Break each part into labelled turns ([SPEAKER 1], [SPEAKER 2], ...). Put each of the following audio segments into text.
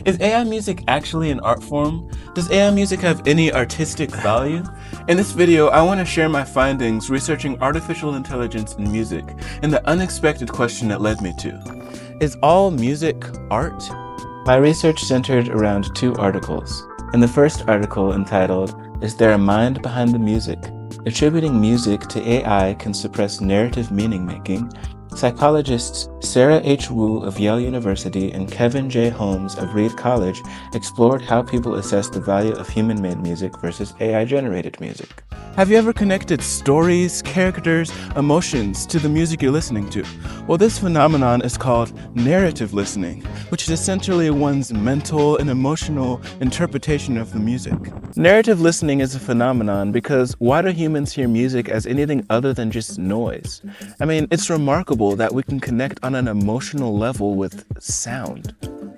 [SPEAKER 1] Is AI music actually an art form? Does AI music have any artistic value? In this video, I want to share my findings researching artificial intelligence in music and the unexpected question it led me to. Is all music art? My research centered around two articles. In the first article entitled, "Is There a Mind Behind the Music? Attributing music to AI can suppress narrative meaning making," psychologists Sarah H. Wu of Yale University and Kevin J. Holmes of Reed College explored how people assess the value of human-made music versus AI-generated music. Have you ever connected stories, characters, emotions to the music you're listening to? Well, this phenomenon is called narrative listening, which is essentially one's mental and emotional interpretation of the music. Narrative listening is a phenomenon because why do humans hear music as anything other than just noise? I mean, it's remarkable that we can connect on an emotional level with sound.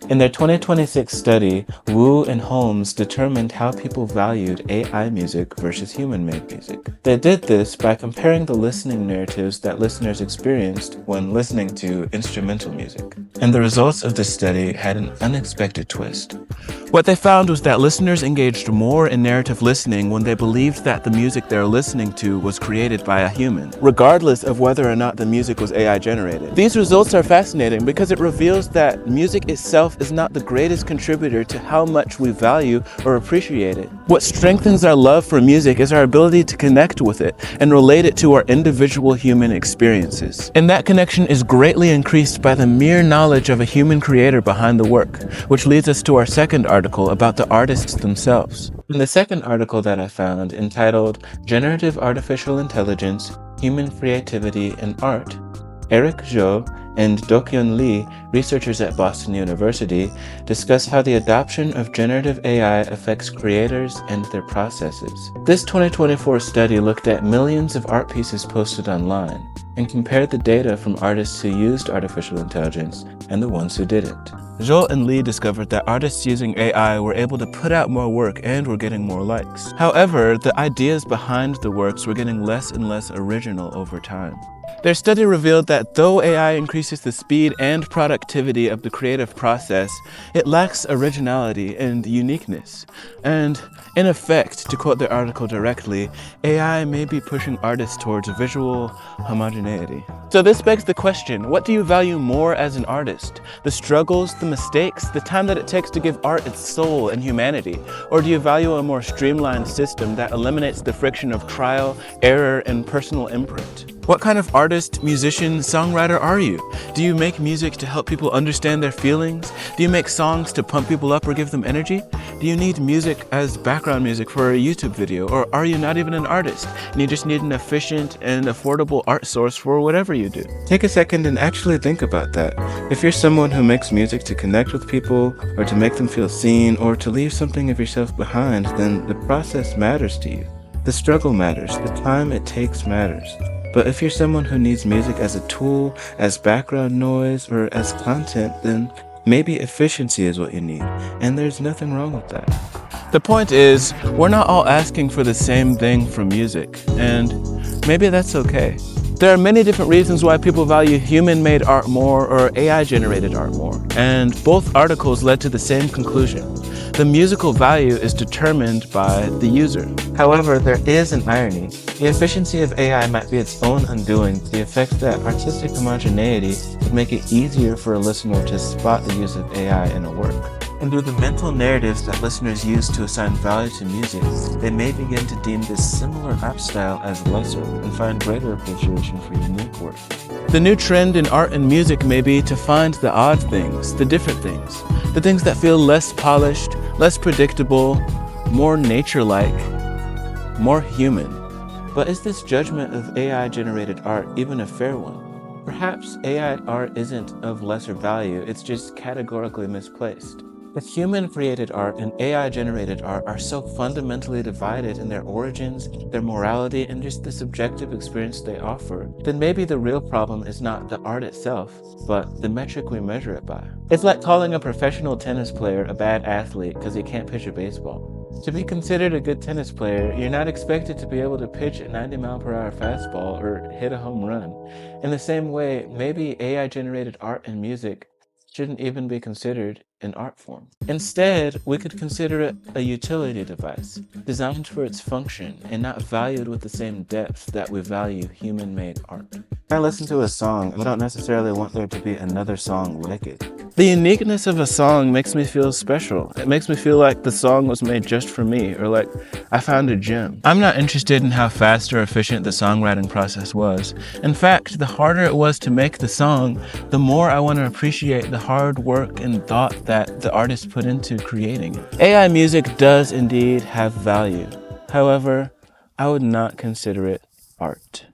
[SPEAKER 1] In their 2026 study, Wu and Holmes determined how people valued AI music versus human-made music. They did this by comparing the listening narratives that listeners experienced when listening to instrumental music. And the results of this study had an unexpected twist. What they found was that listeners engaged more in narrative listening when they believed that the music they're listening to was created by a human, regardless of whether or not the music was AI generated. These results are fascinating because it reveals that music itself is not the greatest contributor to how much we value or appreciate it. What strengthens our love for music is our ability to connect with it and relate it to our individual human experiences. And that connection is greatly increased by the mere knowledge of a human creator behind the work, which leads us to our second article about the artists themselves. In the second article that I found, entitled "Generative Artificial Intelligence, Human Creativity and Art," Eric Zhou and Dokyeon Lee, researchers at Boston University, discuss how the adoption of generative AI affects creators and their processes. This 2024 study looked at millions of art pieces posted online and compared the data from artists who used artificial intelligence and the ones who didn't. Zhou and Lee discovered that artists using AI were able to put out more work and were getting more likes. However, the ideas behind the works were getting less and less original over time. Their study revealed that though AI increases the speed and productivity of the creative process, it lacks originality and uniqueness. And in effect, to quote the article directly, AI may be pushing artists towards visual homogeneity. So this begs the question, what do you value more as an artist? The struggles, the mistakes, the time that it takes to give art its soul and humanity? Or do you value a more streamlined system that eliminates the friction of trial, error, and personal imprint? What kind of artist, musician, songwriter are you? Do you make music to help people understand their feelings? Do you make songs to pump people up or give them energy? Do you need music as background music for a YouTube video? Or are you not even an artist and you just need an efficient and affordable art source for whatever you do? Take a second and actually think about that. If you're someone who makes music to connect with people or to make them feel seen or to leave something of yourself behind, then the process matters to you. The struggle matters. The time it takes matters. But if you're someone who needs music as a tool, as background noise, or as content, then maybe efficiency is what you need, and there's nothing wrong with that. The point is, we're not all asking for the same thing from music, and maybe that's okay. There are many different reasons why people value human-made art more or AI-generated art more, and both articles led to the same conclusion. The musical value is determined by the user. However, there is an irony. The efficiency of AI might be its own undoing to the effect that artistic homogeneity would make it easier for a listener to spot the use of AI in a work. And through the mental narratives that listeners use to assign value to music, they may begin to deem this similar art style as lesser and find greater appreciation for unique work. The new trend in art and music may be to find the odd things, the different things, the things that feel less polished, less predictable, more nature-like, more human. But is this judgment of AI-generated art even a fair one? Perhaps AI art isn't of lesser value, it's just categorically misplaced. If human-created art and AI-generated art are so fundamentally divided in their origins, their morality, and just the subjective experience they offer, then maybe the real problem is not the art itself, but the metric we measure it by. It's like calling a professional tennis player a bad athlete because he can't pitch a baseball. To be considered a good tennis player, you're not expected to be able to pitch a 90-mile-per-hour fastball or hit a home run. In the same way, maybe AI-generated art and music shouldn't even be considered an art form. Instead, we could consider it a utility device, designed for its function and not valued with the same depth that we value human-made art. When I listen to a song, I don't necessarily want there to be another song like it. The uniqueness of a song makes me feel special. It makes me feel like the song was made just for me, or like I found a gem. I'm not interested in how fast or efficient the songwriting process was. In fact, the harder it was to make the song, the more I want to appreciate the hard work and thought that the artist put into creating it. AI music does indeed have value. However, I would not consider it art.